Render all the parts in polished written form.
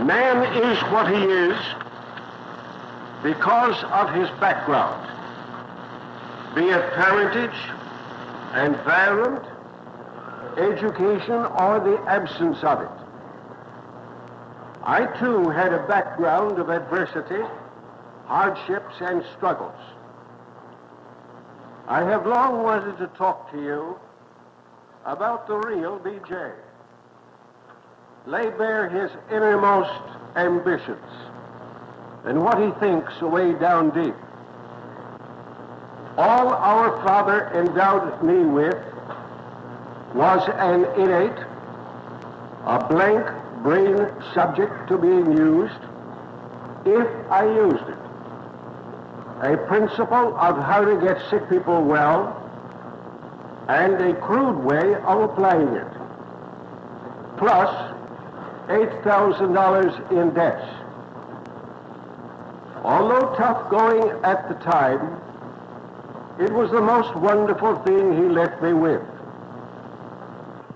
Man is what he is because of his background, be it parentage, environment, education, or the absence of it. I too had a background of adversity, hardships, and struggles. I have long wanted to talk to you about the real B.J., lay bare his innermost ambitions and what he thinks away down deep. All our Father endowed me with was an innate, a blank brain subject to being used if I used it. A principle of how to get sick people well and a crude way of applying it, plus $8,000 in debts. Although tough going at the time, it was the most wonderful thing he left me with.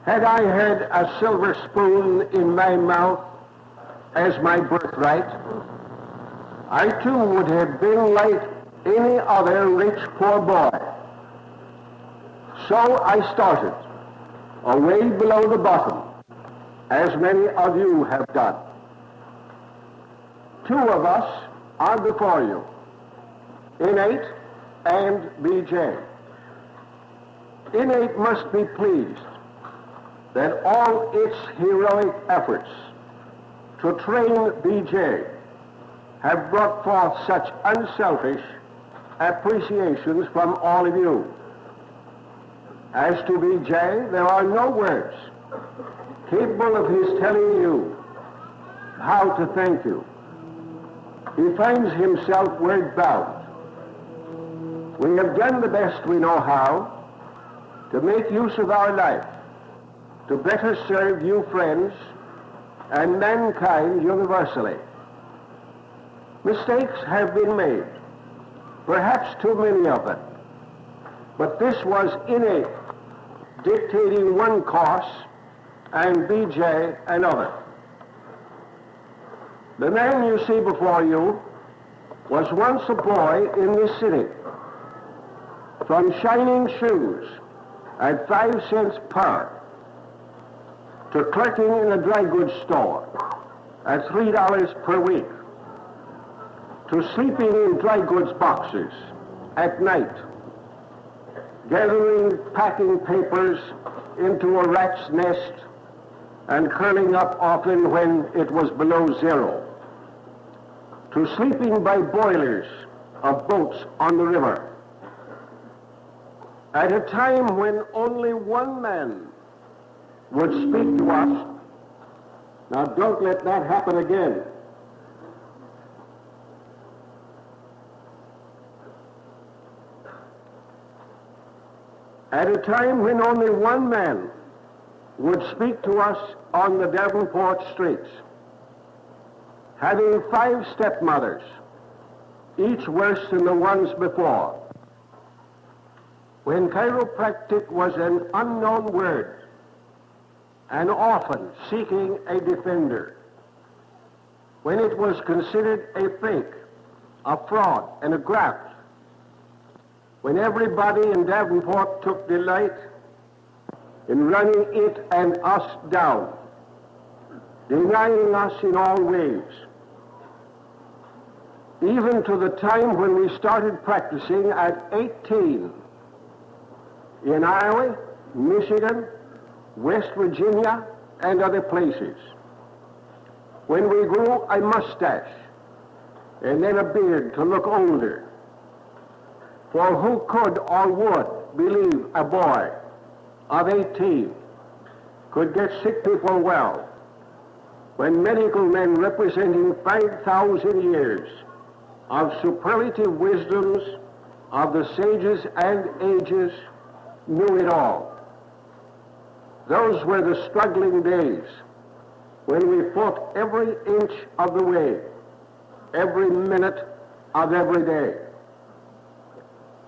Had I had a silver spoon in my mouth as my birthright, I too would have been like any other rich poor boy. So I started, away below the bottom, as many of you have done. Two of us are before you, Innate and B.J. Innate must be pleased that all its heroic efforts to train B.J. have brought forth such unselfish appreciations from all of you. As to B.J., there are no words capable of his telling you how to thank you. He finds himself word-bound. We have done the best we know how to make use of our life to better serve you friends and mankind universally. Mistakes have been made, perhaps too many of them, but this was innate, dictating one course and B.J. another. The man you see before you was once a boy in this city. From shining shoes at 5 cents per to clerking in a dry goods store at $3 per week, to sleeping in dry goods boxes at night, gathering packing papers into a rat's nest and curling up often when it was below zero, to sleeping by boilers of boats on the river, at a time when only one man would speak to us. Now don't let that happen again. At a time when only one man would speak to us on the Davenport streets, having 5 stepmothers, each worse than the ones before. When chiropractic was an unknown word, an orphan seeking a defender, when it was considered a fake, a fraud, and a graft, when everybody in Davenport took delight in running it and us down, denying us in all ways, even to the time when we started practicing at 18 in Iowa, Michigan, West Virginia, and other places, when we grew a mustache and then a beard to look older. For who could or would believe a boy of 18 could get sick people well when medical men representing 5,000 years of superlative wisdoms of the sages and ages knew it all? Those were the struggling days when we fought every inch of the way, every minute of every day.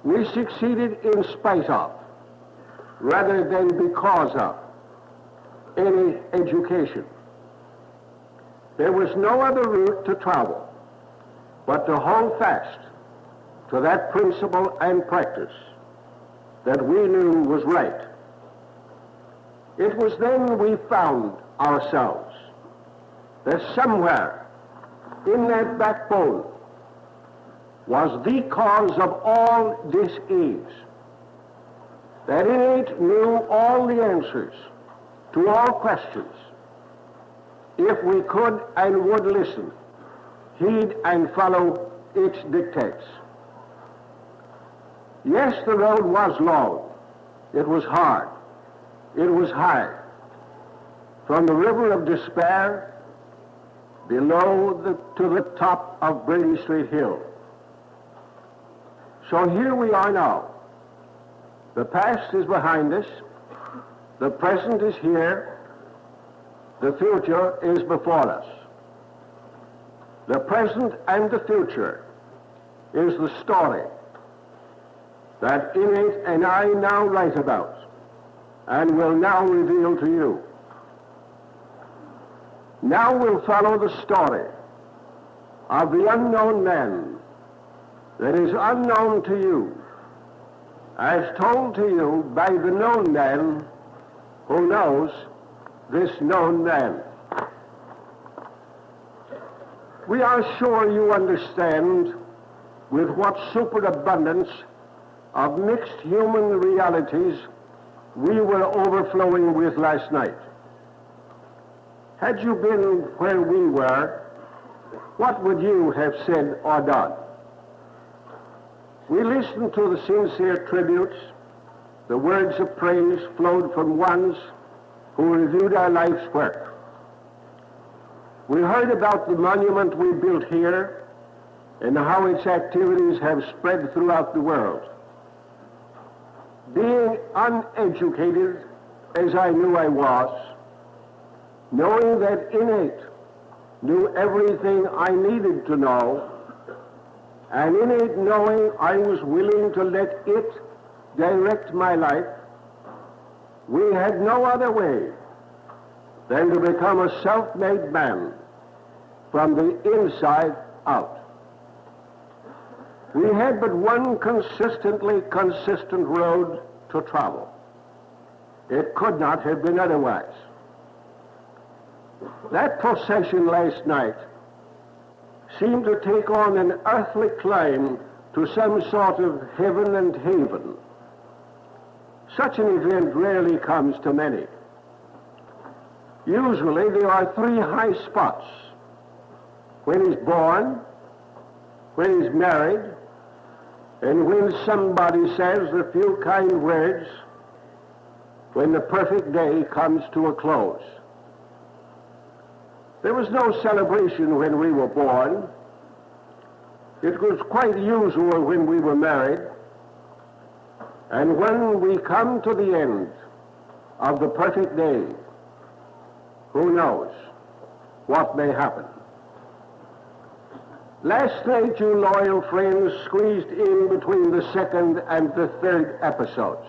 We succeeded in spite of, rather than because of, any education. There was no other route to travel but to hold fast to that principle and practice that we knew was right. It was then we found ourselves that somewhere in that backbone was the cause of all dis-ease, that in it knew all the answers to all questions, if we could and would listen, heed and follow its dictates. Yes, the road was long, it was hard, it was high. From the river of despair below to the top of Brady Street Hill. So here we are now. The past is behind us, the present is here, the future is before us. The present and the future is the story that Innate and I now write about and will now reveal to you. Now we'll follow the story of the unknown man that is unknown to you, as told to you by the known man who knows this known man. We are sure you understand with what superabundance of mixed human realities we were overflowing with last night. Had you been where we were, what would you have said or done? We listened to the sincere tributes, the words of praise flowed from ones who reviewed our life's work. We heard about the monument we built here and how its activities have spread throughout the world. Being uneducated, as I knew I was, knowing that Innate knew everything I needed to know, and Innate knowing I was willing to let it direct my life, we had no other way than to become a self-made man from the inside out. We had but one consistently consistent road to travel. It could not have been otherwise. That procession last night seemed to take on an earthly climb to some sort of heaven and haven. Such an event rarely comes to many. Usually there are three high spots: when he's born, when he's married, and when somebody says a few kind words when the perfect day comes to a close. There was no celebration when we were born. It was quite usual when we were married. And when we come to the end of the perfect day, who knows what may happen? Last night, you loyal friends squeezed in between the second and the third episodes.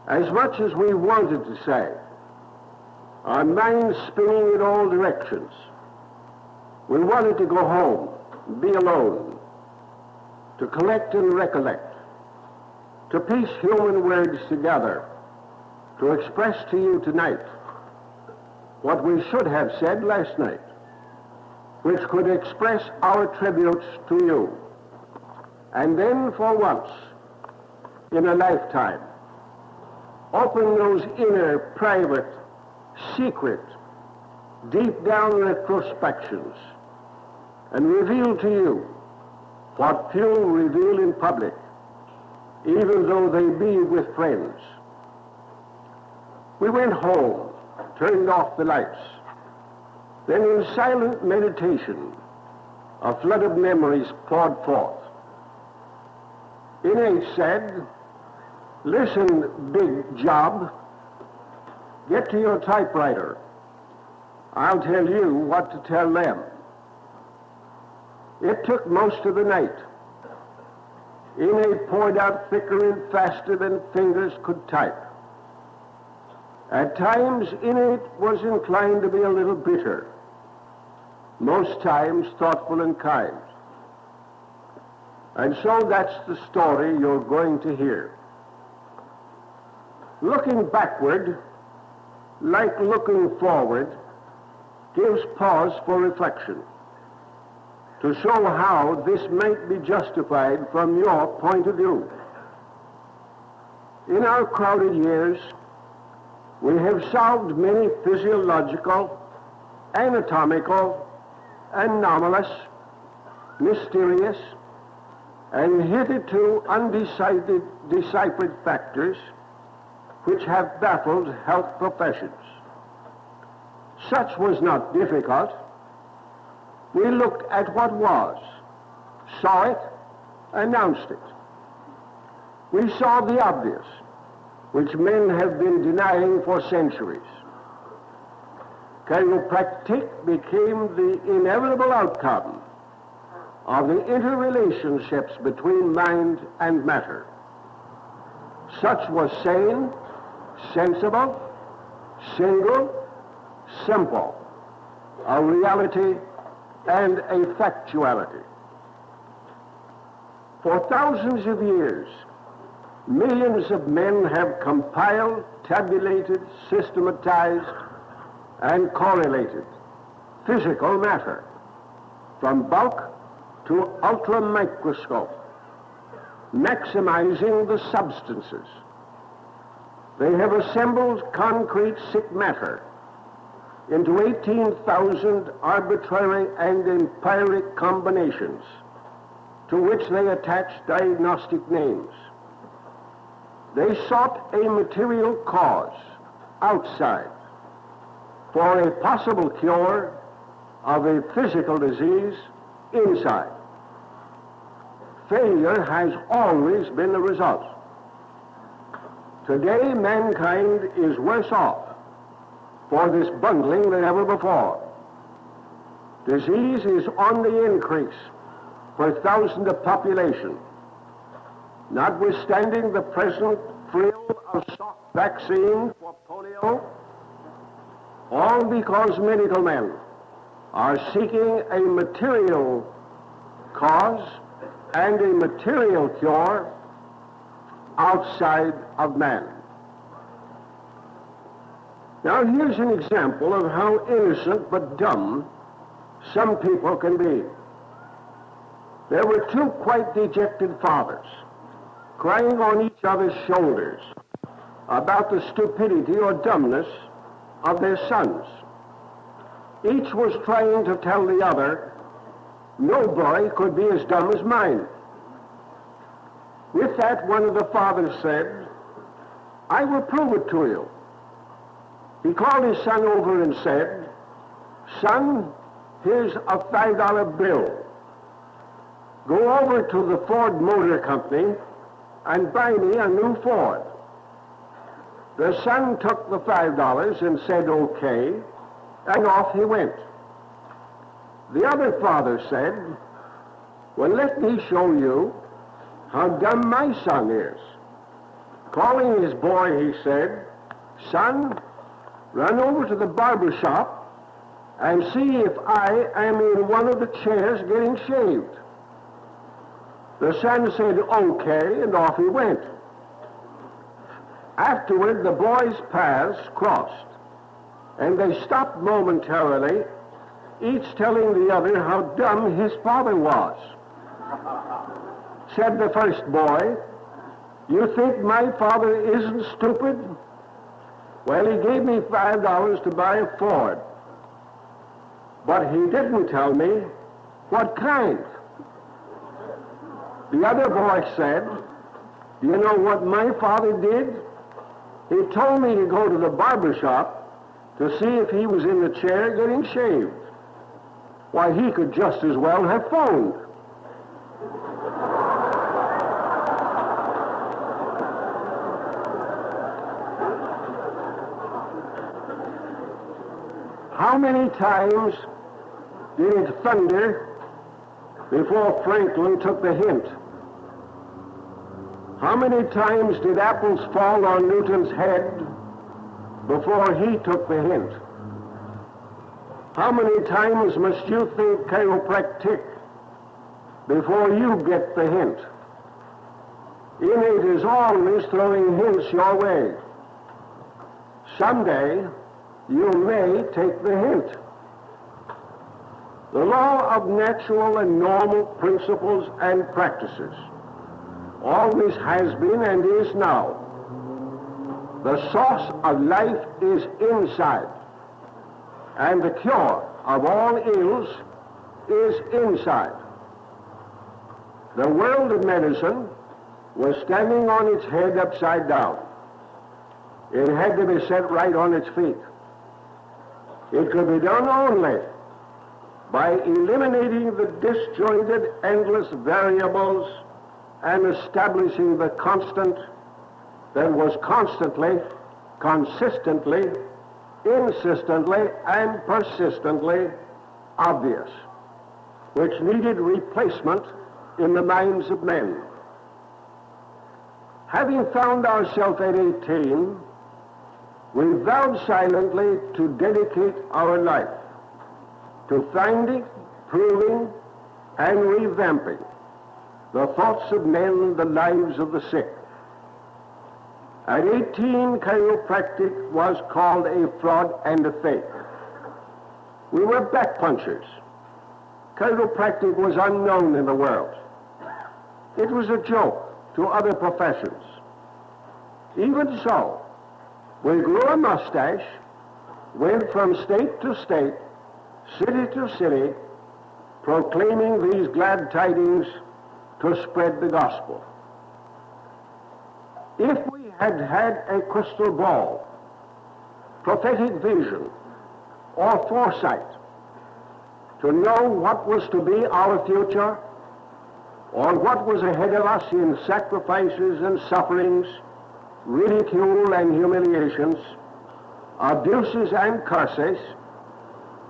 As much as we wanted to say, our minds spinning in all directions, we wanted to go home, be alone, to collect and recollect, to piece human words together, to express to you tonight what we should have said last night, which could express our tributes to you. And then, for once in a lifetime, open those inner, private, secret, deep down retrospections and reveal to you what few reveal in public, even though they be with friends. We went home, turned off the lights. Then in silent meditation, a flood of memories poured forth. Innate said, "Listen, big job, get to your typewriter. I'll tell you what to tell them." It took most of the night. Innate poured out thicker and faster than fingers could type. At times, Innate was inclined to be a little bitter, most times thoughtful and kind. And so that's the story you're going to hear. Looking backward, like looking forward, gives pause for reflection to show how this might be justified from your point of view. In our crowded years, we have solved many physiological, anatomical, anomalous, mysterious, and hitherto undeciphered factors which have baffled health professions. Such was not difficult. We looked at what was, saw it, announced it. We saw the obvious, which men have been denying for centuries. Chiropractic became the inevitable outcome of the interrelationships between mind and matter. Such was sane, sensible, single, simple, a reality and a factuality. For thousands of years, millions of men have compiled, tabulated, systematized, and correlated physical matter from bulk to ultramicroscope, maximizing the substances. They have assembled concrete sick matter into 18,000 arbitrary and empiric combinations to which they attach diagnostic names. They sought a material cause outside for a possible cure of a physical disease inside. Failure has always been the result. Today, mankind is worse off for this bungling than ever before. Disease is on the increase per thousand of population, notwithstanding the present thrill of soft vaccine for polio, all because medical men are seeking a material cause and a material cure outside of man. Now here's an example of how innocent but dumb some people can be. There were two quite dejected fathers crying on each other's shoulders about the stupidity or dumbness of their sons. Each was trying to tell the other, no boy could be as dumb as mine. With that, one of the fathers said, I will prove it to you. He called his son over and said, son, here's a $5 bill. Go over to the Ford Motor Company and buy me a new Ford. The son took the $5 and said, okay, and off he went. The other father said, well, let me show you how dumb my son is. Calling his boy, he said, son, run over to the barber shop and see if I am in one of the chairs getting shaved. The son said, okay, and off he went. Afterward, the boys' paths crossed, and they stopped momentarily, each telling the other how dumb his father was. Said the first boy, you think my father isn't stupid? Well, he gave me $5 to buy a Ford, but he didn't tell me what kind. The other boy said, do you know what my father did? He told me to go to the barber shop to see if he was in the chair getting shaved. Why, he could just as well have phoned. How many times did it thunder before Franklin took the hint? How many times did apples fall on Newton's head before he took the hint? How many times must you think chiropractic before you get the hint? Innate is always throwing hints your way. Someday, you may take the hint. The law of natural and normal principles and practices always has been and is now. The source of life is inside, and the cure of all ills is inside. The world of medicine was standing on its head upside down. It had to be set right on its feet. It could be done only by eliminating the disjointed, endless variables and establishing the constant that was constantly, consistently, insistently, and persistently obvious, which needed replacement in the minds of men. Having found ourselves at 18, we vowed silently to dedicate our life to finding, proving, and revamping the thoughts of men, the lives of the sick. At 18, chiropractic was called a fraud and a fake. We were backpunchers. Chiropractic was unknown in the world. It was a joke to other professions. Even so, we grew a mustache, went from state to state, city to city, proclaiming these glad tidings to spread the gospel. If we had had a crystal ball, prophetic vision, or foresight to know what was to be our future, or what was ahead of us in sacrifices and sufferings, ridicule and humiliations, abuses and curses,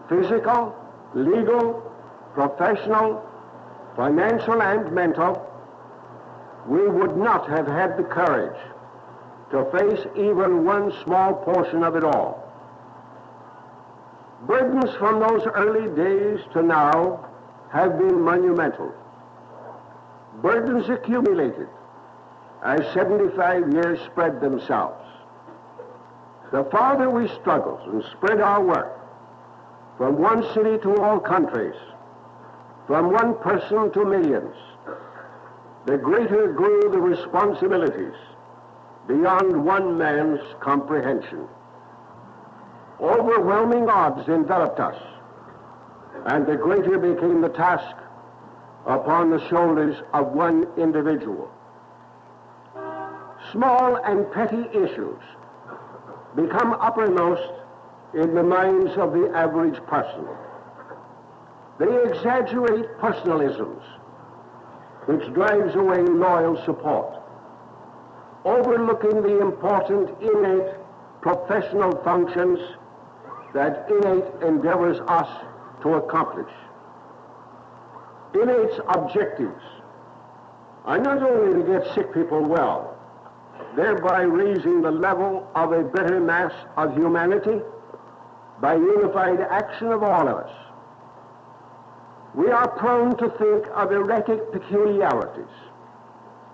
physical, legal, professional, financial, and mental, we would not have had the courage to face even one small portion of it all. Burdens from those early days to now have been monumental. Burdens accumulated as 75 years spread themselves. The farther we struggled and spread our work, from one city to all countries, from one person to millions, the greater grew the responsibilities beyond one man's comprehension. Overwhelming odds enveloped us, and the greater became the task upon the shoulders of one individual. Small and petty issues become uppermost in the minds of the average person. They exaggerate personalisms, which drives away loyal support, overlooking the important innate professional functions that innate endeavors us to accomplish. Innate's objectives are not only to get sick people well, thereby raising the level of a better mass of humanity by unified action of all of us. We are prone to think of erratic peculiarities,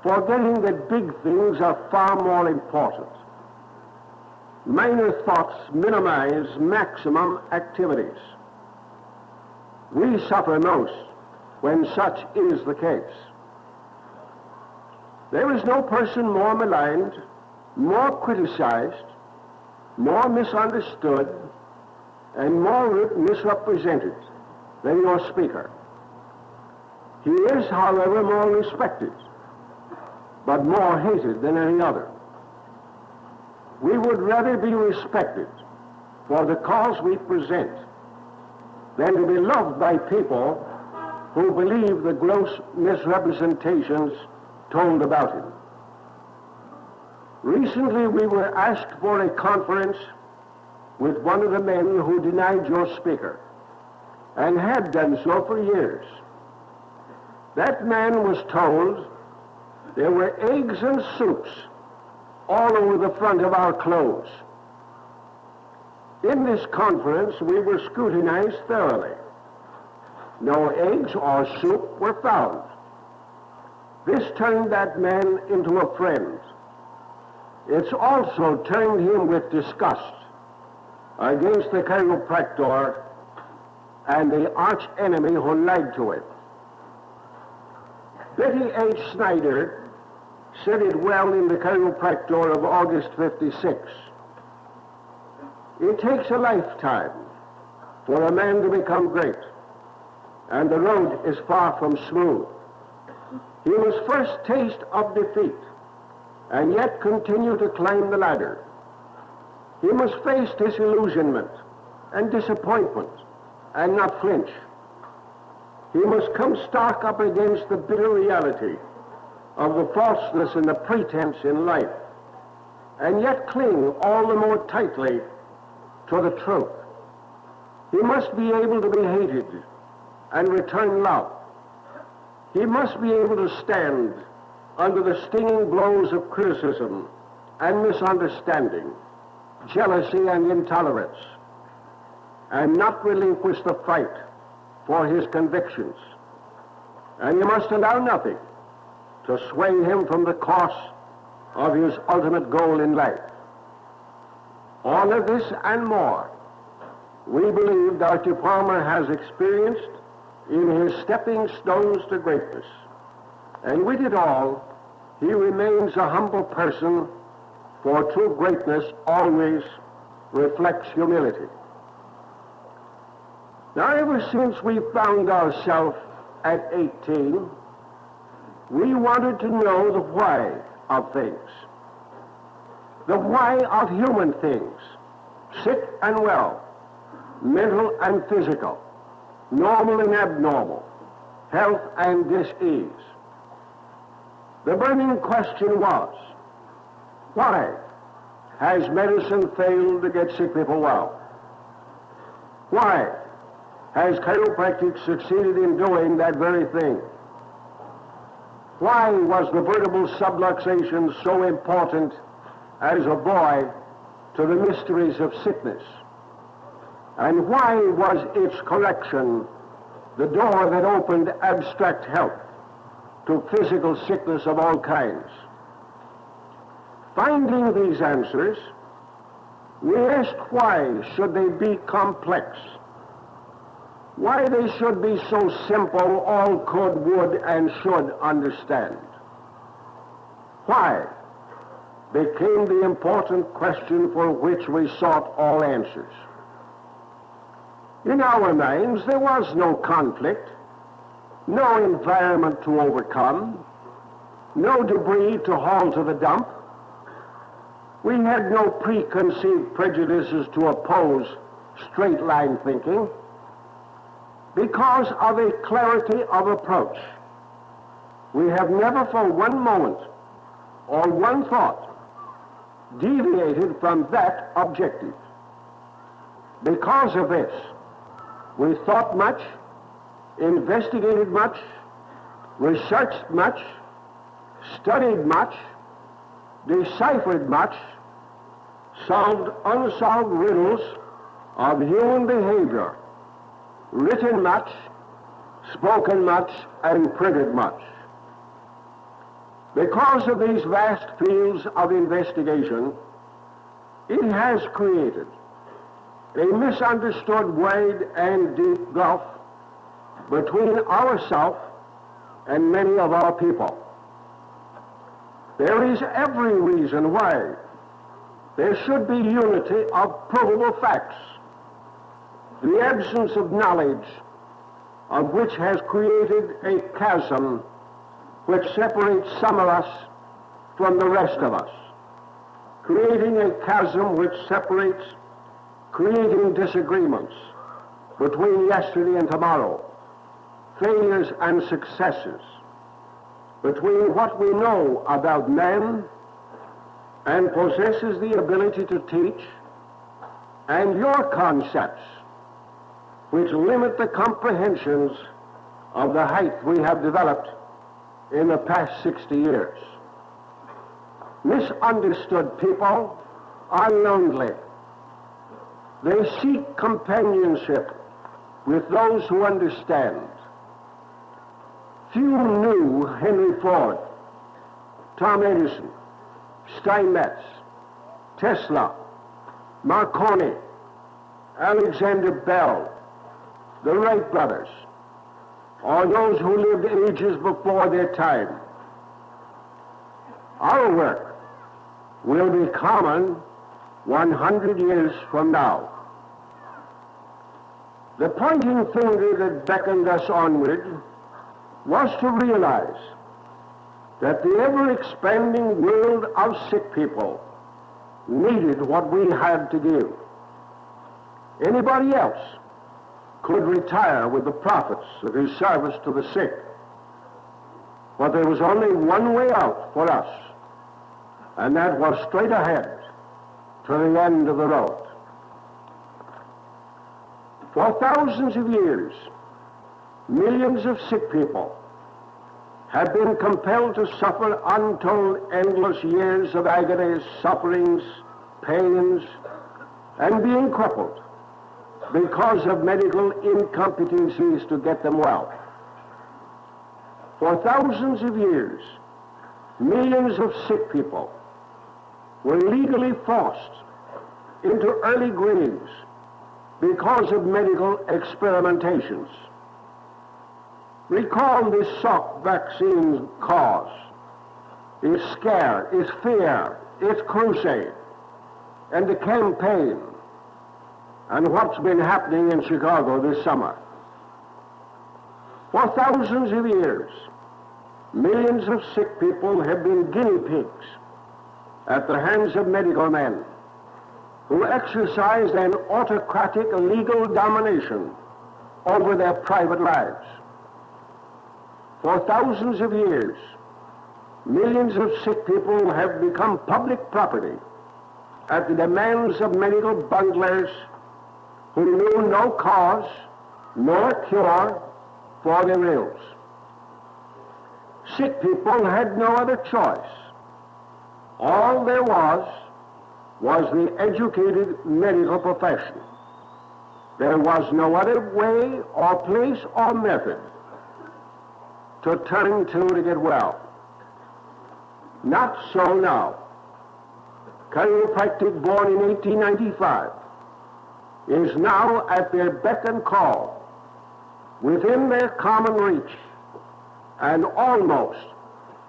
forgetting that big things are far more important. Minor thoughts minimize maximum activities. We suffer most when such is the case. There is no person more maligned, more criticized, more misunderstood, and more misrepresented than your speaker. He is, however, more respected, but more hated than any other. We would rather be respected for the cause we present than to be loved by people who believe the gross misrepresentations told about him. Recently, we were asked for a conference with one of the men who denied your speaker, and had done so for years. That man was told there were eggs and soups all over the front of our clothes. In this conference, we were scrutinized thoroughly. No eggs or soup were found. This turned that man into a friend. It's also turned him with disgust against the chiropractor and the arch enemy who lied to it. Betty H. Snyder said it well in the Chiropractor of August 56. It takes a lifetime for a man to become great, and the road is far from smooth. He must first taste of defeat, and yet continue to climb the ladder. He must face disillusionment and disappointment, and not flinch. He must come stark up against the bitter reality of the falseness and the pretense in life, and yet cling all the more tightly to the truth. He must be able to be hated and return love. He must be able to stand under the stinging blows of criticism and misunderstanding, jealousy and intolerance, and not relinquish the fight for his convictions. And he must allow nothing to sway him from the course of his ultimate goal in life. All of this and more, we believe Dr. Palmer has experienced in his stepping stones to greatness. And with it all, he remains a humble person, for true greatness always reflects humility. Now, ever since we found ourselves at 18, we wanted to know the why of things. The why of human things, sick and well, mental and physical, normal and abnormal, health and dis-ease. The burning question was, why has medicine failed to get sick people well? Why has chiropractic succeeded in doing that very thing? Why was the vertebral subluxation so important as a boy to the mysteries of sickness? And why was its correction the door that opened abstract health to physical sickness of all kinds? Finding these answers, we asked why should they be complex? Why they should be so simple all could, would, and should understand? Why became the important question for which we sought all answers. In our minds, there was no conflict, no environment to overcome, no debris to haul to the dump. We had no preconceived prejudices to oppose straight-line thinking. Because of a clarity of approach, we have never for one moment or one thought deviated from that objective. Because of this, we thought much, investigated much, researched much, studied much, deciphered much, solved unsolved riddles of human behavior, written much, spoken much, and printed much. Because of these vast fields of investigation, it has created a misunderstood wide and deep gulf between ourselves and many of our people. There is every reason why there should be unity of provable facts. The absence of knowledge of which has created a chasm which separates some of us from the rest of us, creating a chasm which separates, creating disagreements between yesterday and tomorrow, failures and successes, between what we know about man and possesses the ability to teach, and your concepts, which limit the comprehensions of the height we have developed in the past 60 years. Misunderstood people are lonely. They seek companionship with those who understand. Few knew Henry Ford, Tom Edison, Steinmetz, Tesla, Marconi, Alexander Bell, the Wright brothers, or those who lived ages before their time. Our work will be common 100 years from now. The pointing finger that beckoned us onward was to realize that the ever-expanding world of sick people needed what we had to give. Anybody else could retire with the profits of his service to the sick, but there was only one way out for us, and that was straight ahead to the end of the road. For thousands of years, millions of sick people have been compelled to suffer untold endless years of agonies, sufferings, pains, and being crippled because of medical incompetencies to get them well. For thousands of years, millions of sick people were legally forced into early graves because of medical experimentations. Recall this Salk vaccine's cause, its scare, its fear, its crusade, and the campaign, and what's been happening in Chicago this summer. For thousands of years, millions of sick people have been guinea pigs at the hands of medical men who exercised an autocratic legal domination over their private lives. For thousands of years, millions of sick people have become public property at the demands of medical bunglers who knew no cause nor cure for their ills. Sick people had no other choice. All there was the educated medical profession. There was no other way or place or method to turn to get well. Not so now. Chiropractic, born in 1895, is now at their beck and call, within their common reach, and almost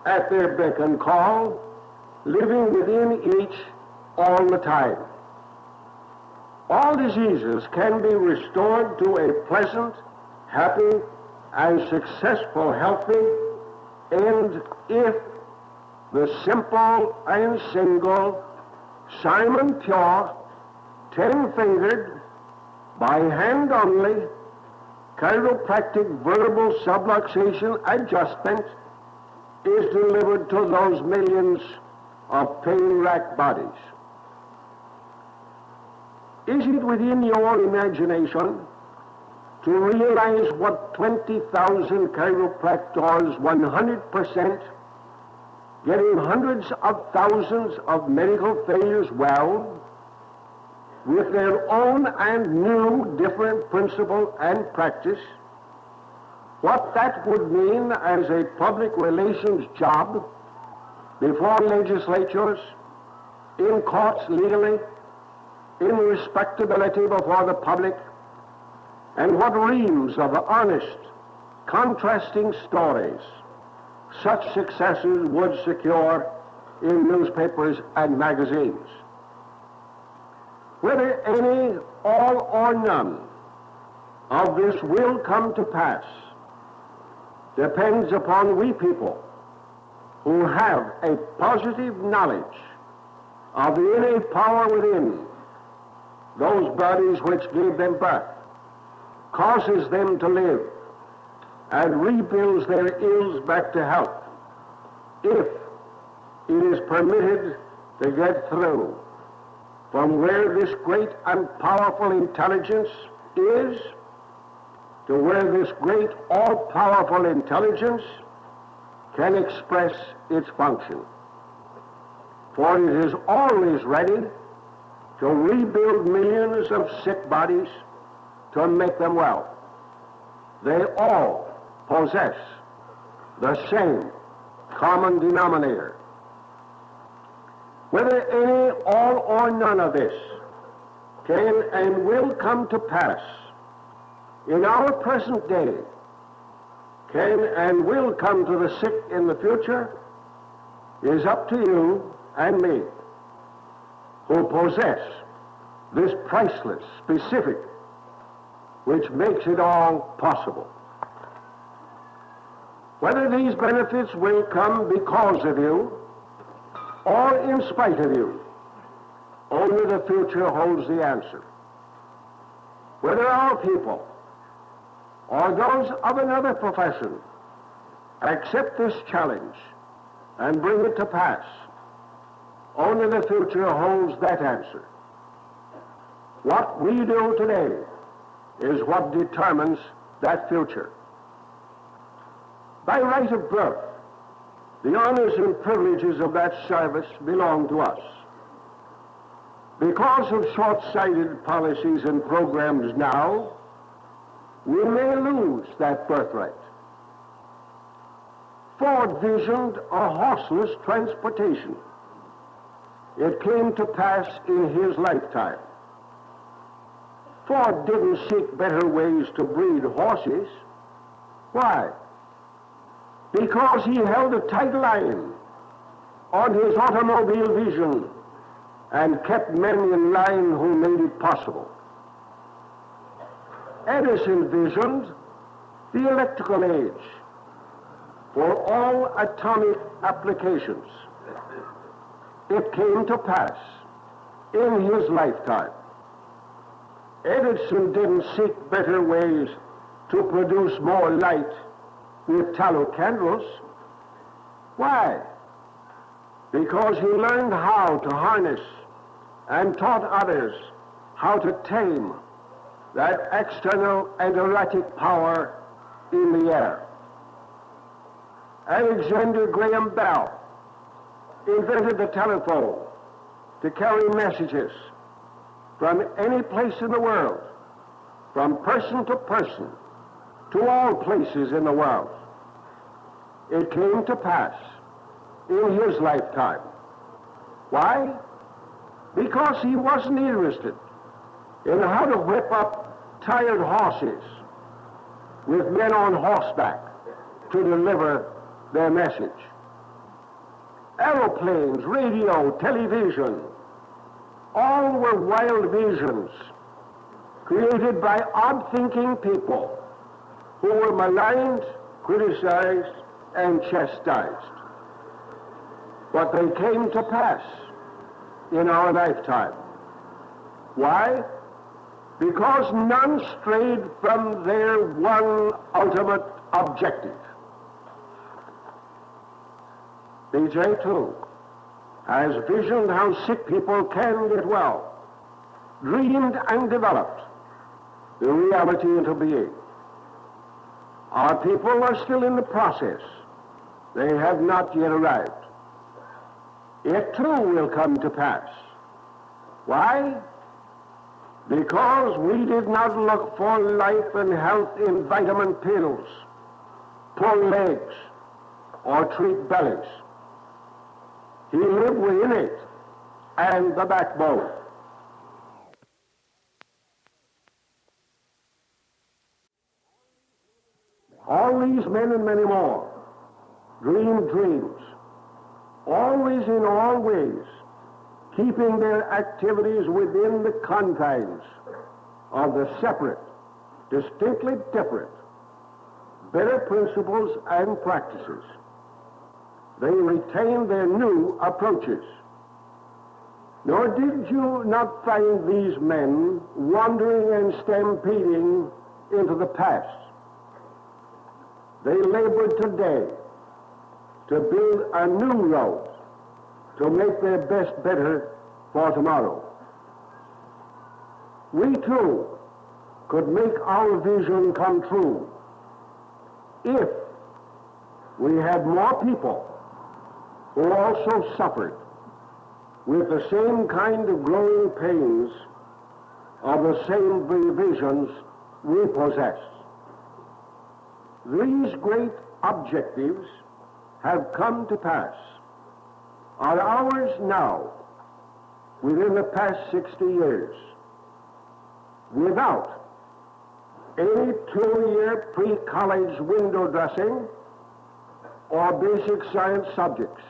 at their beck and call, living within each all the time. All diseases can be restored to a pleasant, happy, and successful, healthy end if the simple and single Simon Pure, 10-fingered, by hand only, chiropractic verbal subluxation adjustment is delivered to those millions of pain-racked bodies. Is it within your imagination to realize what 20,000 chiropractors, 100%, getting hundreds of thousands of medical failures well, with their own and new different principle and practice, what that would mean as a public relations job before legislatures, in courts legally, in respectability before the public, and what reams of honest, contrasting stories such successes would secure in newspapers and magazines. Whether any, all, or none of this will come to pass depends upon we people who have a positive knowledge of the innate power within those bodies which gave them birth, causes them to live, and rebuilds their ills back to health, if it is permitted to get through from where this great and powerful intelligence is to where this great all-powerful intelligence can express its function. For it is always ready to rebuild millions of sick bodies to make them well. They all possess the same common denominator. Whether any, all, or none of this can and will come to pass in our present day, can and will come to the sick in the future, is up to you and me, who possess this priceless specific which makes it all possible. Whether these benefits will come because of you or in spite of you, only the future holds the answer. Whether our people or those of another profession accept this challenge and bring it to pass, only the future holds that answer. What we do today is what determines that future. By right of birth, the honors and privileges of that service belong to us. Because of short-sighted policies and programs now, we may lose that birthright. Ford visioned a horseless transportation. It came to pass in his lifetime. Ford didn't seek better ways to breed horses. Why? Because he held a tight line on his automobile vision and kept men in line who made it possible. Edison visioned the electrical age for all atomic applications. It came to pass in his lifetime. Edison didn't seek better ways to produce more light with tallow candles. Why? Because he learned how to harness and taught others how to tame that external and erratic power in the air. Alexander Graham Bell invented the telephone to carry messages from any place in the world, from person to person, to all places in the world. It came to pass in his lifetime. Why? Because he wasn't interested in how to whip up tired horses with men on horseback to deliver their message. Aeroplanes, radio, television, all were wild visions created by odd-thinking people who were maligned, criticized, and chastised. But they came to pass in our lifetime. Why? Because none strayed from their one ultimate objective. BJ, too, has visioned how sick people can get well, dreamed and developed the reality into being. Our people are still in the process. They have not yet arrived. It too will come to pass. Why? Because we did not look for life and health in vitamin pills, pull legs, or treat bellies. He lived within it and the backbone. All these men and many more dreamed dreams, always in all ways, keeping their activities within the confines of the separate, distinctly different, better principles and practices. They retained their new approaches. Nor did you not find these men wandering and stampeding into the past. They labored today to build a new road to make their best better for tomorrow. We too could make our vision come true if we had more people who also suffered with the same kind of growing pains of the same visions we possess. These great objectives have come to pass, are ours now, within the past 60 years, without any 2-year pre-college window dressing or basic science subjects.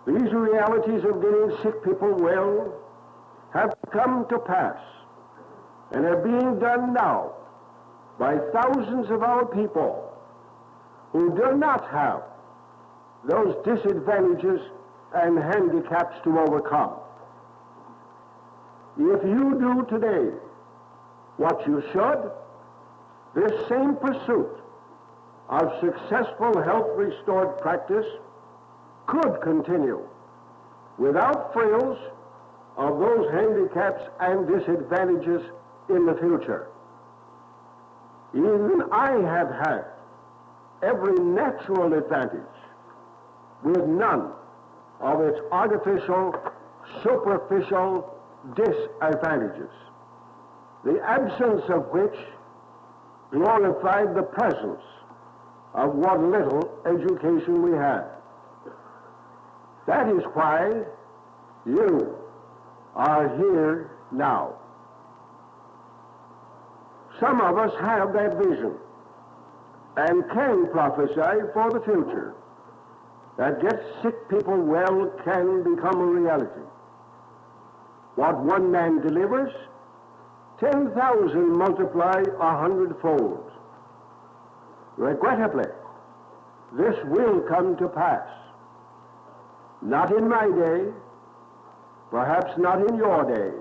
These realities of getting sick people well have come to pass and are being done now by thousands of our people who do not have those disadvantages and handicaps to overcome. If you do today what you should, this same pursuit of successful health-restored practice could continue without frills of those handicaps and disadvantages in the future. Even I have had every natural advantage with none of its artificial, superficial disadvantages, the absence of which glorified the presence of what little education we had. That is why you are here now. Some of us have that vision and can prophesy for the future that get sick people well can become a reality. What one man delivers, 10,000 multiply 100-fold. Regrettably, this will come to pass. Not in my day, perhaps not in your day,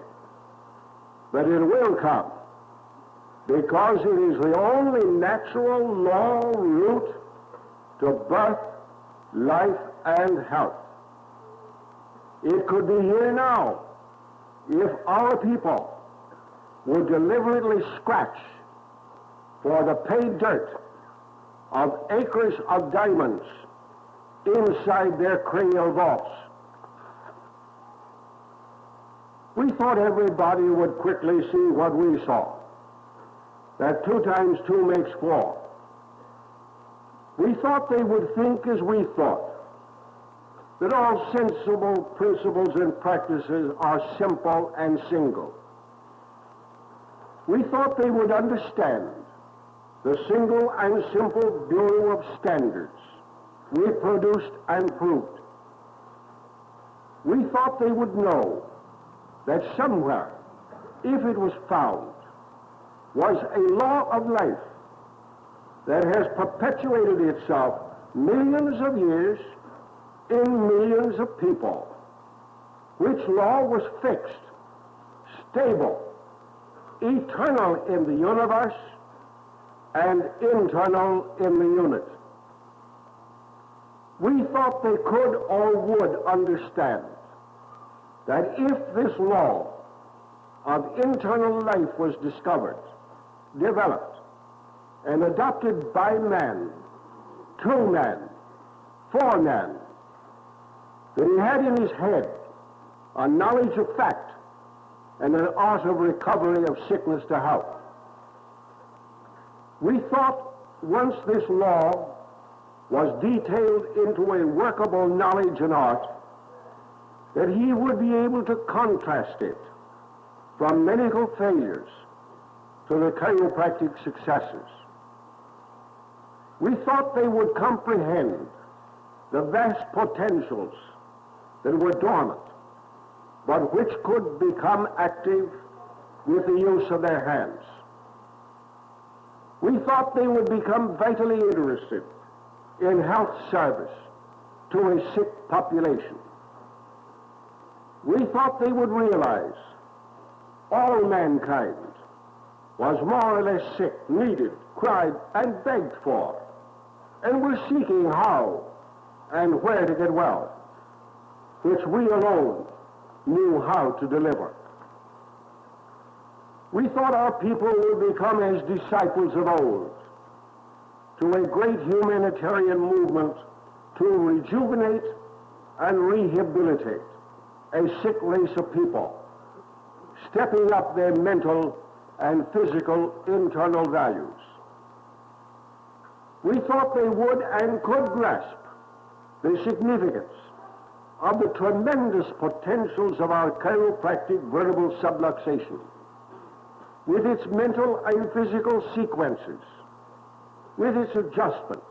but it will come, because it is the only natural law route to birth, life, and health. It could be here now if our people would deliberately scratch for the pay dirt of acres of diamonds inside their cranial vaults. We thought everybody would quickly see what we saw, that 2 times 2 makes 4. We thought they would think as we thought, that all sensible principles and practices are simple and single. We thought they would understand the single and simple bureau of standards we produced and proved. We thought they would know that somewhere, if it was found, was a law of life that has perpetuated itself millions of years in millions of people, which law was fixed, stable, eternal in the universe, and internal in the unit. We thought they could or would understand that if this law of internal life was discovered, developed, and adopted by man, to man, for man, that he had in his head a knowledge of fact and an art of recovery of sickness to health. We thought once this law was detailed into a workable knowledge and art, that he would be able to contrast it from medical failures to the chiropractic successes. We thought they would comprehend the vast potentials that were dormant, but which could become active with the use of their hands. We thought they would become vitally interested in health service to a sick population. We thought they would realize all mankind was more or less sick, needed, cried, and begged for, and were seeking how and where to get well, which we alone knew how to deliver. We thought our people would become as disciples of old to a great humanitarian movement to rejuvenate and rehabilitate a sick race of people, stepping up their mental and physical internal values. We thought they would and could grasp the significance of the tremendous potentials of our chiropractic vertebral subluxation, with its mental and physical sequences, with its adjustment,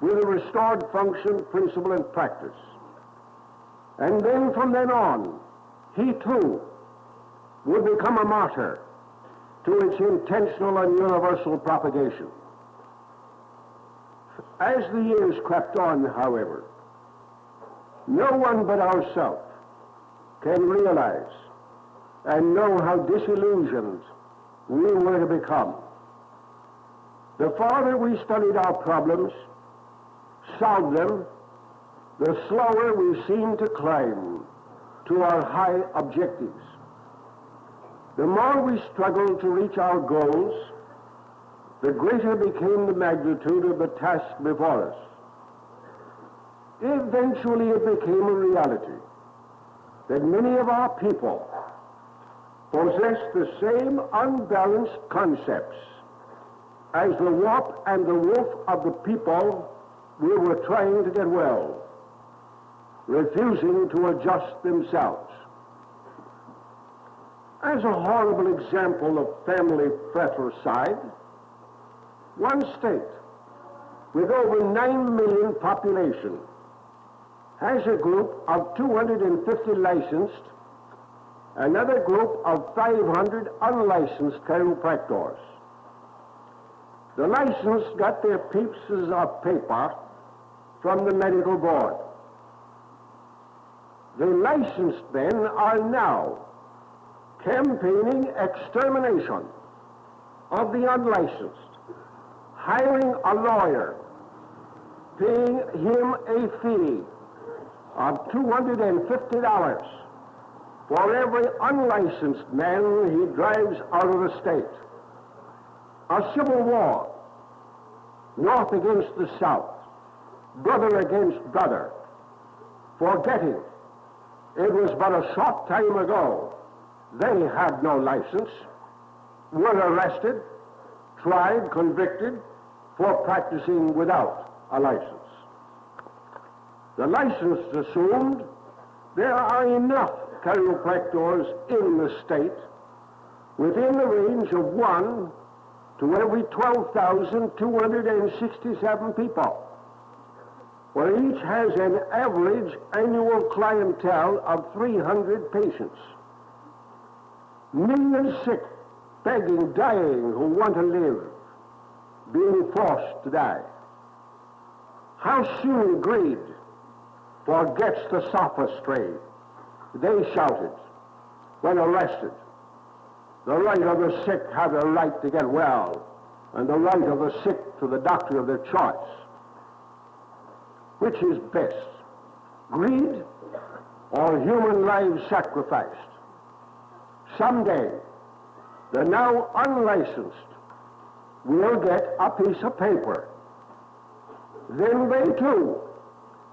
with a restored function, principle, and practice. And then from then on, he too would become a martyr to its intentional and universal propagation. As the years crept on, however, no one but ourselves can realize and know how disillusioned we were to become. The farther we studied our problems, solved them, the slower we seemed to climb to our high objectives. The more we struggled to reach our goals, the greater became the magnitude of the task before us. Eventually it became a reality that many of our people possessed the same unbalanced concepts as the warp and the woof of the people we were trying to get well, refusing to adjust themselves. As a horrible example of family fratricide, one state with over 9 million population has a group of 250 licensed, another group of 500 unlicensed chiropractors. The licensed got their pieces of paper from the medical board. The licensed men are now campaigning extermination of the unlicensed, hiring a lawyer, paying him a fee of $250 for every unlicensed man he drives out of the state. A civil war, North against the South, brother against brother, forgetting it was but a short time ago they had no license, were arrested, tried, convicted for practicing without a license. The licensed assumed there are enough chiropractors in the state within the range of 1 to every 12,267 people, where each has an average annual clientele of 300 patients. Millions sick, begging, dying, who want to live, being forced to die. How soon greed forgets the sophistry they shouted when arrested. The right of the sick have the right to get well, and the right of the sick to the doctor of their choice. Which is best, greed or human lives sacrificed? Someday, the now unlicensed will get a piece of paper. Then they too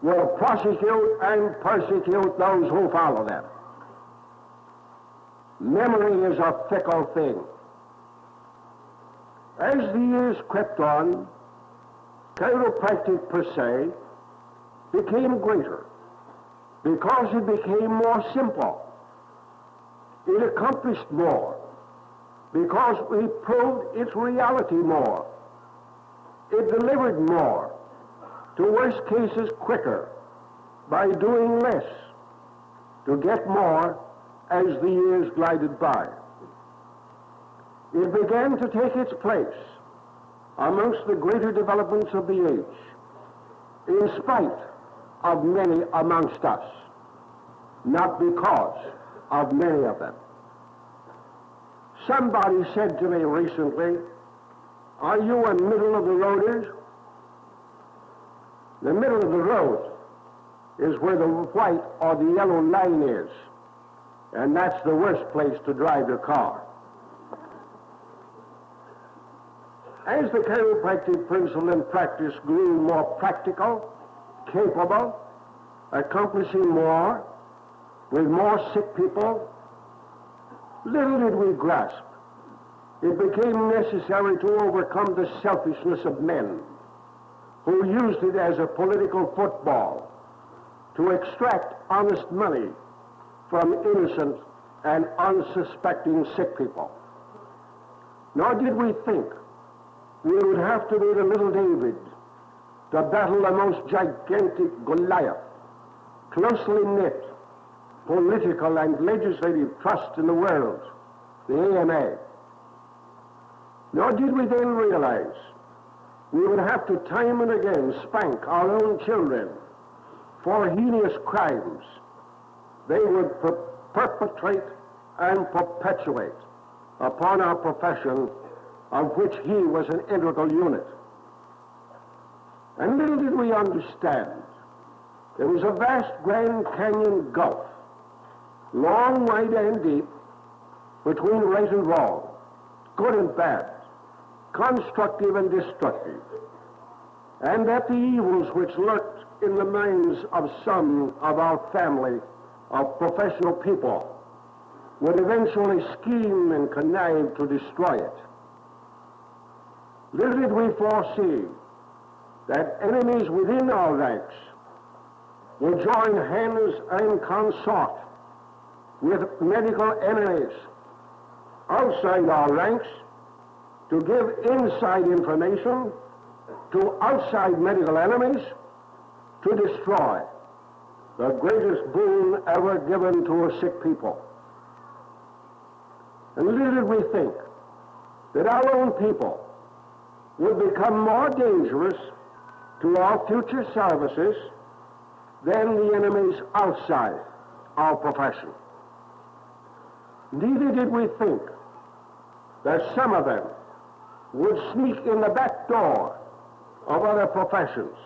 will prosecute and persecute those who follow them. Memory is a fickle thing. As the years crept on, chiropractic per se became greater because it became more simple. It accomplished more because we proved its reality more. It delivered more to worse cases quicker by doing less to get more as the years glided by. It began to take its place amongst the greater developments of the age, in spite of many amongst us, not because of many of them. Somebody said to me recently, "Are you a middle-of-the-roaders?" The middle of the road is where the white or the yellow line is, and that's the worst place to drive your car. As the chiropractic principle and practice grew more practical, capable, accomplishing more, with more sick people, little did we grasp it became necessary to overcome the selfishness of men who used it as a political football to extract honest money from innocent and unsuspecting sick people. Nor did we think we would have to be the little David to battle the most gigantic Goliath, closely knit political and legislative trust in the world, the AMA. Nor did we then realize we would have to time and again spank our own children for heinous crimes they would perpetrate and perpetuate upon our profession, of which he was an integral unit. And little did we understand there was a vast Grand Canyon gulf, long, wide, and deep, between right and wrong, good and bad, constructive and destructive, and that the evils which lurked in the minds of some of our family of professional people would eventually scheme and connive to destroy it. Little did we foresee that enemies within our ranks would join hands and consort with medical enemies outside our ranks to give inside information to outside medical enemies to destroy the greatest boon ever given to a sick people. And little did we think that our own people would become more dangerous to our future services than the enemies outside our profession. Neither did we think that some of them would sneak in the back door of other professions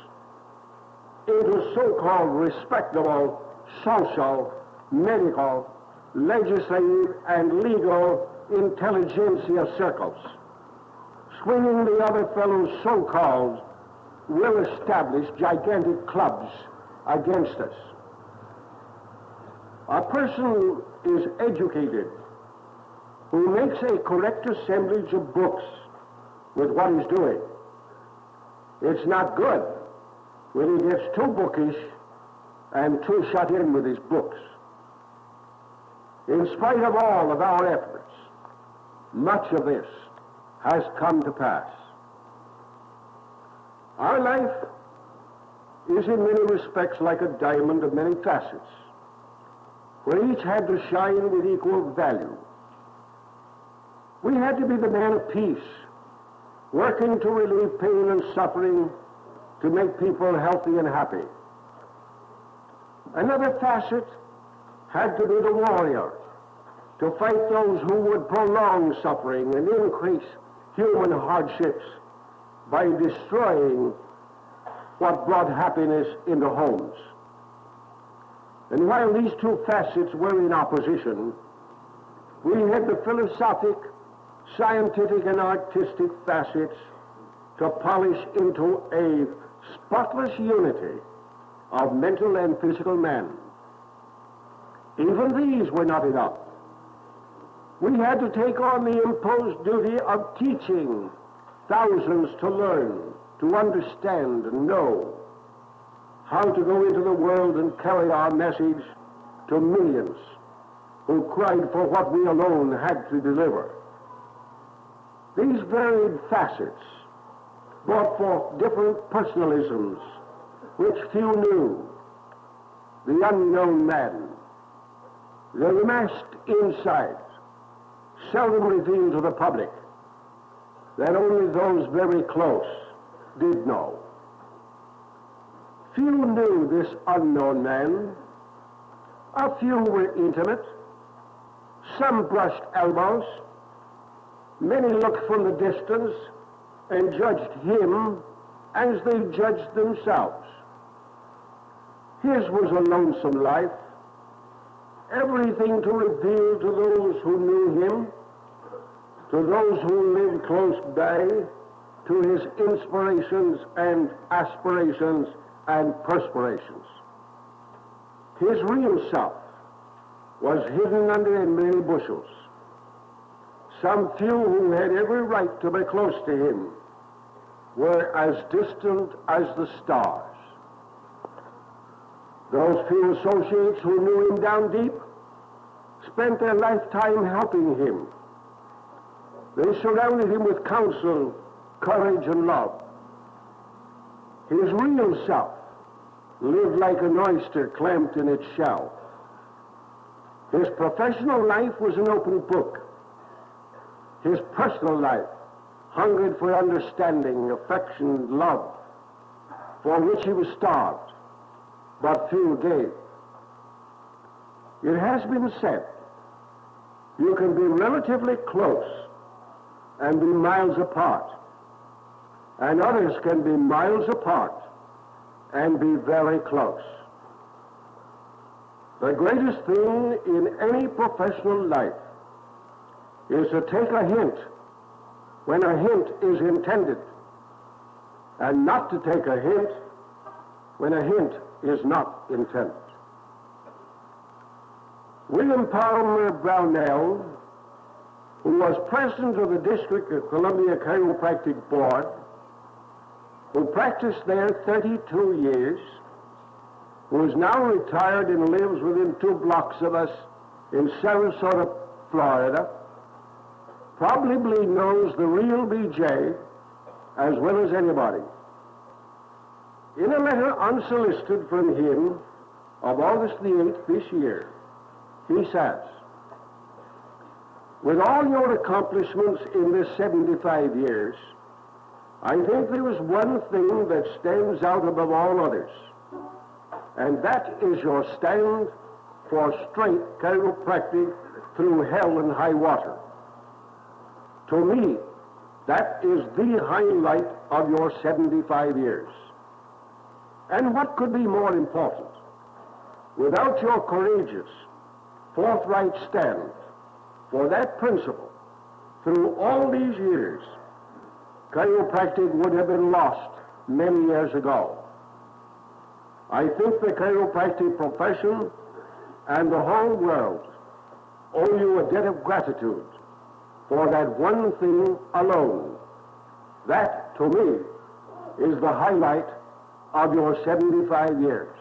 into so-called respectable social, medical, legislative, and legal intelligentsia circles, swinging the other fellows' so-called well-established gigantic clubs against us. A person is educated who makes a correct assemblage of books with what he's doing. It's not good when he gets too bookish and too shut in with his books. In spite of all of our efforts, much of this has come to pass. Our life is in many respects like a diamond of many facets, where each had to shine with equal value. We had to be the man of peace, working to relieve pain and suffering to make people healthy and happy. Another facet had to be the warrior, to fight those who would prolong suffering and increase human hardships by destroying what brought happiness into homes. And while these two facets were in opposition, we had the philosophic, scientific, and artistic facets to polish into a spotless unity of mental and physical man. Even these were not enough. We had to take on the imposed duty of teaching thousands to learn, to understand and know how to go into the world and carry our message to millions who cried for what we alone had to deliver. These varied facets brought forth different personalisms which few knew. The unknown man, the masked insides, seldom revealed to the public, that only those very close did know. Few knew this unknown man. A few were intimate. Some brushed elbows. Many looked from the distance and judged him as they judged themselves. His was a lonesome life. Everything to reveal to those who knew him, to those who lived close by, to his inspirations and aspirations and perspirations. His real self was hidden under many bushels. Some few who had every right to be close to him were as distant as the stars. Those few associates who knew him down deep spent their lifetime helping him. They surrounded him with counsel, courage, and love. His real self lived like an oyster clamped in its shell. His professional life was an open book. His personal life hungered for understanding, affection, love, for which he was starved, but few gave. It has been said, you can be relatively close and be miles apart, and others can be miles apart and be very close. The greatest thing in any professional life is to take a hint when a hint is intended, and not to take a hint when a hint is not intended. William Palmer Brownell, who was president of the District of Columbia Chiropractic Board, who practiced there 32 years, who is now retired and lives within 2 blocks of us in Sarasota, Florida, probably knows the real BJ as well as anybody. In a letter unsolicited from him of August the 8th this year, he says, with all your accomplishments in this 75 years, I think there is one thing that stands out above all others, and that is your stand for straight chiropractic through hell and high water. To me, that is the highlight of your 75 years. And what could be more important? Without your courageous, forthright stand for that principle through all these years, chiropractic would have been lost many years ago. I think the chiropractic profession and the whole world owe you a debt of gratitude for that one thing alone. That, to me, is the highlight of your 75 years.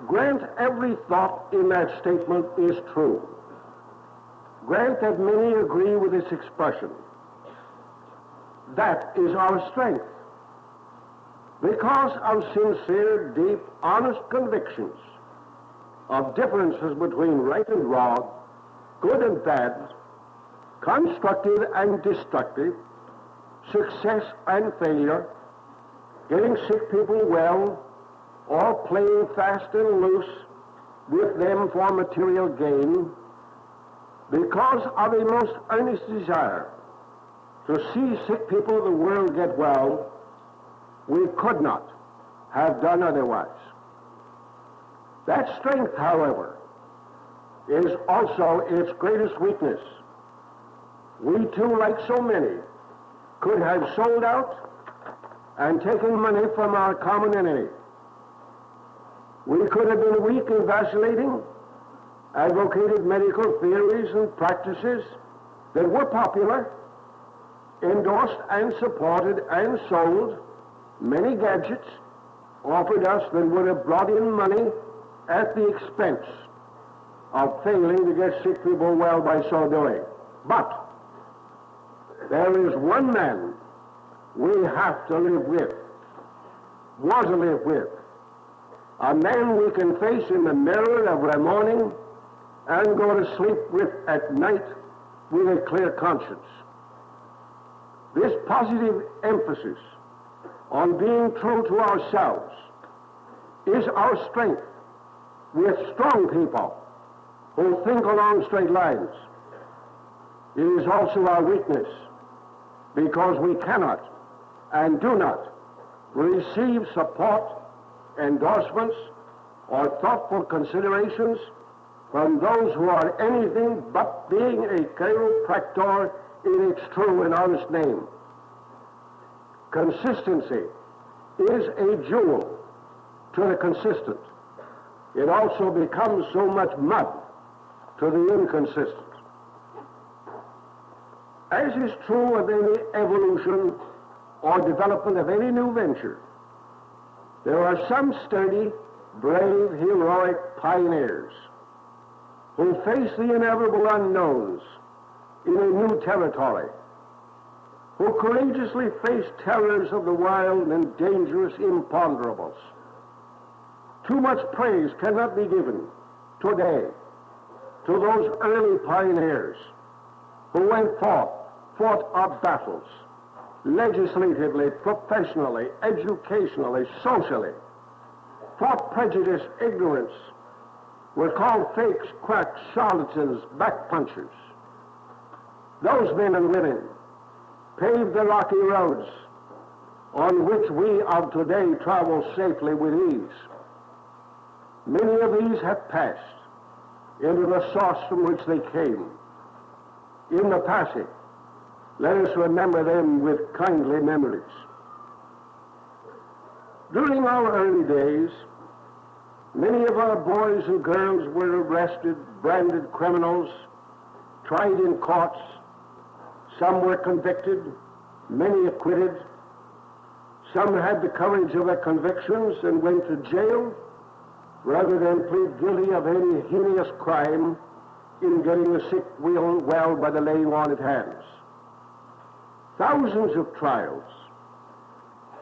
Grant every thought in that statement is true. Grant that many agree with its expression. That is our strength. Because of sincere, deep, honest convictions of differences between right and wrong, good and bad, constructive and destructive, success and failure, getting sick people well, or playing fast and loose with them for material gain, because of a most earnest desire to see sick people of the world get well, we could not have done otherwise. That strength, however, is also its greatest weakness. We too, like so many, could have sold out and taken money from our common enemy. We could have been weak and vacillating, advocated medical theories and practices that were popular, endorsed and supported and sold many gadgets offered us that would have brought in money at the expense of failing to get sick people well by so doing. But there is one man we have to live with, want to live with, a man we can face in the mirror every morning and go to sleep with at night with a clear conscience. This positive emphasis on being true to ourselves is our strength with strong people who think along straight lines. It is also our weakness because we cannot and do not receive support, endorsements, or thoughtful considerations from those who are anything but being a chiropractor in its true and honest name. Consistency is a jewel to the consistent. It also becomes so much mud to the inconsistent. As is true of any evolution or development of any new venture, there are some sturdy, brave, heroic pioneers who face the inevitable unknowns in a new territory, who courageously face terrors of the wild and dangerous imponderables. Too much praise cannot be given today to those early pioneers who went forth, fought our battles, legislatively, professionally, educationally, socially, fought prejudice, ignorance, were called fakes, quacks, charlatans, backpunchers. Those men and women paved the rocky roads on which we of today travel safely with ease. Many of these have passed into the source from which they came. In the passing, let us remember them with kindly memories. During our early days, many of our boys and girls were arrested, branded criminals, tried in courts. Some were convicted, many acquitted. Some had the courage of their convictions and went to jail rather than plead guilty of any heinous crime in getting the sick well by the laying on of hands. Thousands of trials.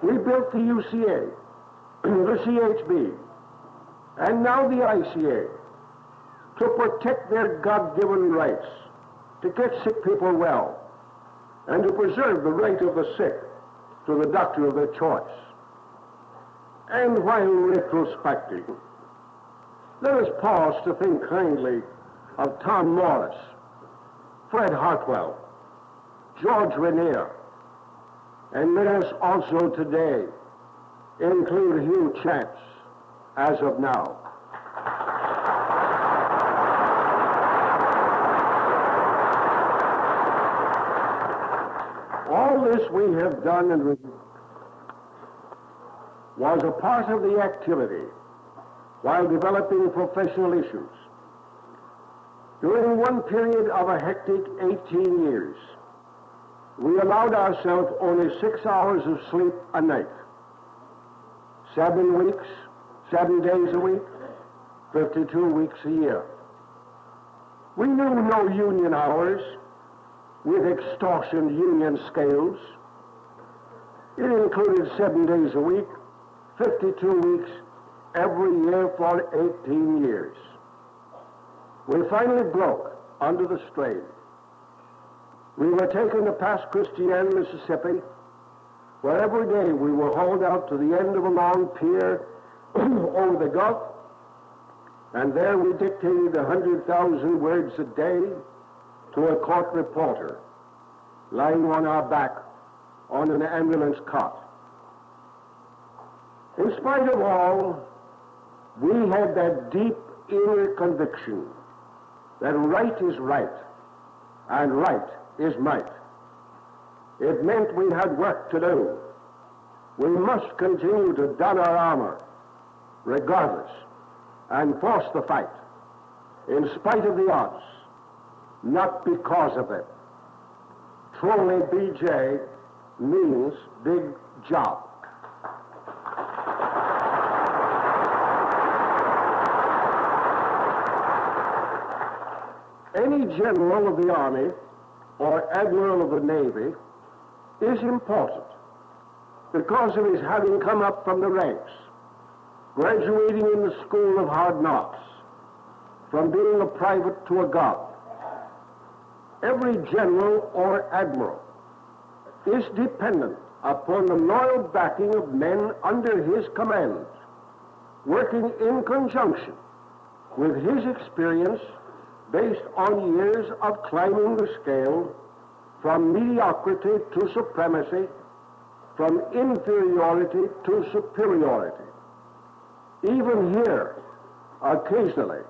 We built the UCA, the CHB, and now the ICA to protect their God-given rights, to get sick people well, and to preserve the right of the sick to the doctor of their choice. And while retrospecting, let us pause to think kindly of Tom Morris, Fred Hartwell, George Rainier, and let us also today include Hugh Chance as of now. All this we have done and was a part of the activity while developing professional issues. During one period of a hectic 18 years, we allowed ourselves only 6 hours of sleep a night. 7 weeks, 7 days a week, 52 weeks a year. We knew no union hours with extortion union scales. It included 7 days a week, 52 weeks every year for 18 years. We finally broke under the strain. We were taken to Pass Christian, Mississippi, where every day we were hauled out to the end of a long pier over the Gulf, and there we dictated 100,000 words a day to a court reporter lying on our back on an ambulance cot. In spite of all, we had that deep inner conviction that right is right and right is might. It meant we had work to do. We must continue to don our armor, regardless, and force the fight, in spite of the odds, not because of them. Truly, BJ means big job. Any general of the Army or admiral of the Navy is important because of his having come up from the ranks, graduating in the school of hard knocks, from being a private to a god. Every general or admiral is dependent upon the loyal backing of men under his command, working in conjunction with his experience based on years of climbing the scale from mediocrity to supremacy, from inferiority to superiority. Even here, occasionally,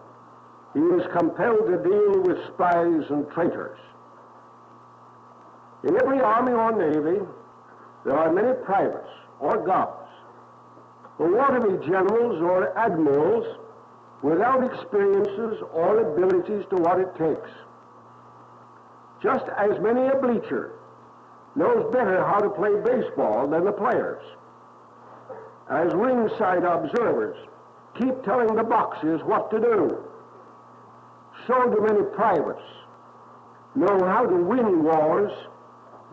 He is compelled to deal with spies and traitors. In every army or navy, there are many privates or guards who want to be generals or admirals without experiences or abilities to what it takes. Just as many a bleacher knows better how to play baseball than the players, as ringside observers keep telling the boxers what to do, so do many privates know how to win wars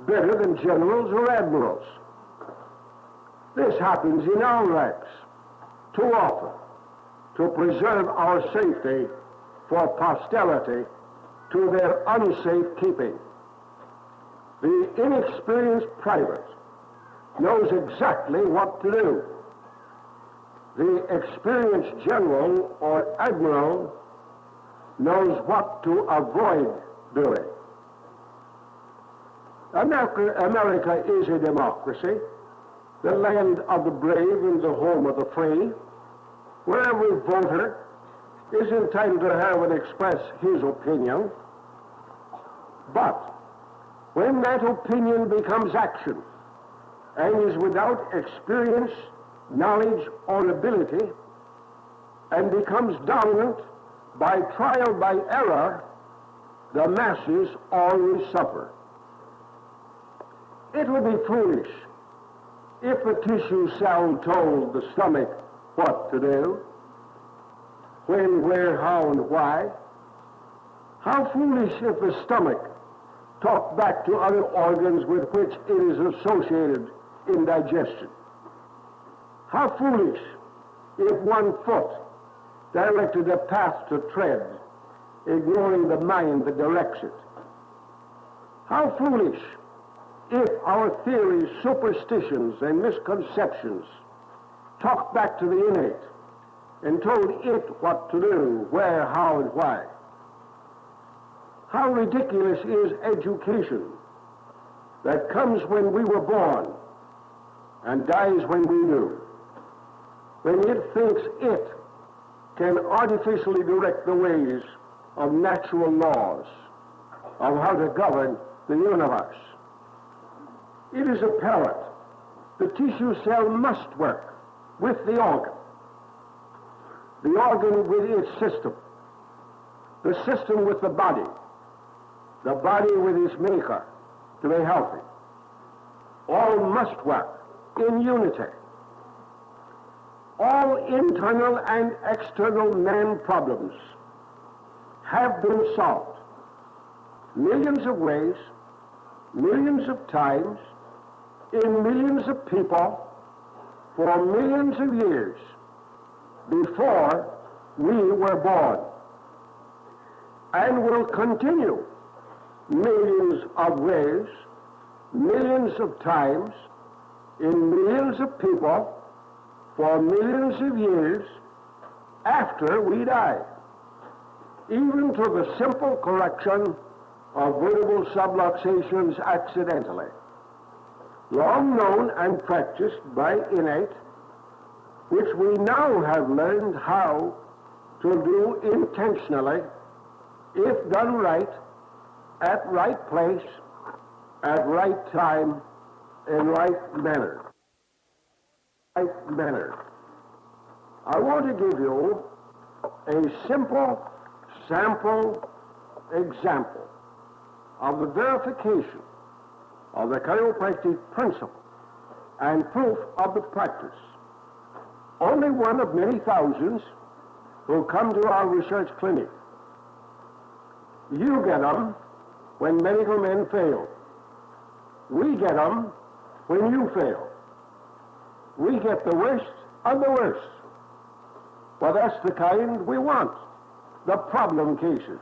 better than generals or admirals. This happens in our ranks too often to preserve our safety for posterity to their unsafe keeping. The inexperienced private knows exactly what to do. The experienced general or admiral knows what to avoid doing. America is a democracy, the land of the brave and the home of the free, where every voter is entitled to have and express his opinion. But when that opinion becomes action and is without experience, knowledge, or ability, and becomes dominant by trial by error, the masses always suffer. It would be foolish if a tissue cell told the stomach what to do, when, where, how, and why. How foolish if the stomach talked back to other organs with which it is associated in digestion. How foolish if one foot directed a path to tread, ignoring the mind that directs it. How foolish if our theories, superstitions, and misconceptions talked back to the innate and told it what to do, where, how, and why. How ridiculous is education that comes when we were born and dies when we do, when it thinks it can artificially direct the ways of natural laws, of how to govern the universe. It is apparent the tissue cell must work with the organ with its system, the system with the body with its maker to be healthy. All must work in unity. All internal and external man problems have been solved millions of ways, millions of times, in millions of people, for millions of years before we were born, and will continue millions of ways, millions of times, in millions of people, for millions of years after we die, even to the simple correction of vertebral subluxations accidentally, long known and practiced by innate, which we now have learned how to do intentionally, if done right, at right place, at right time, in right manner. Right manner. I want to give you a simple sample example of the verification of the chiropractic principle and proof of the practice. Only one of many thousands who come to our research clinic. You get them when medical men fail. We get them when you fail. We get the worst of the worst. Well, that's the kind we want, the problem cases.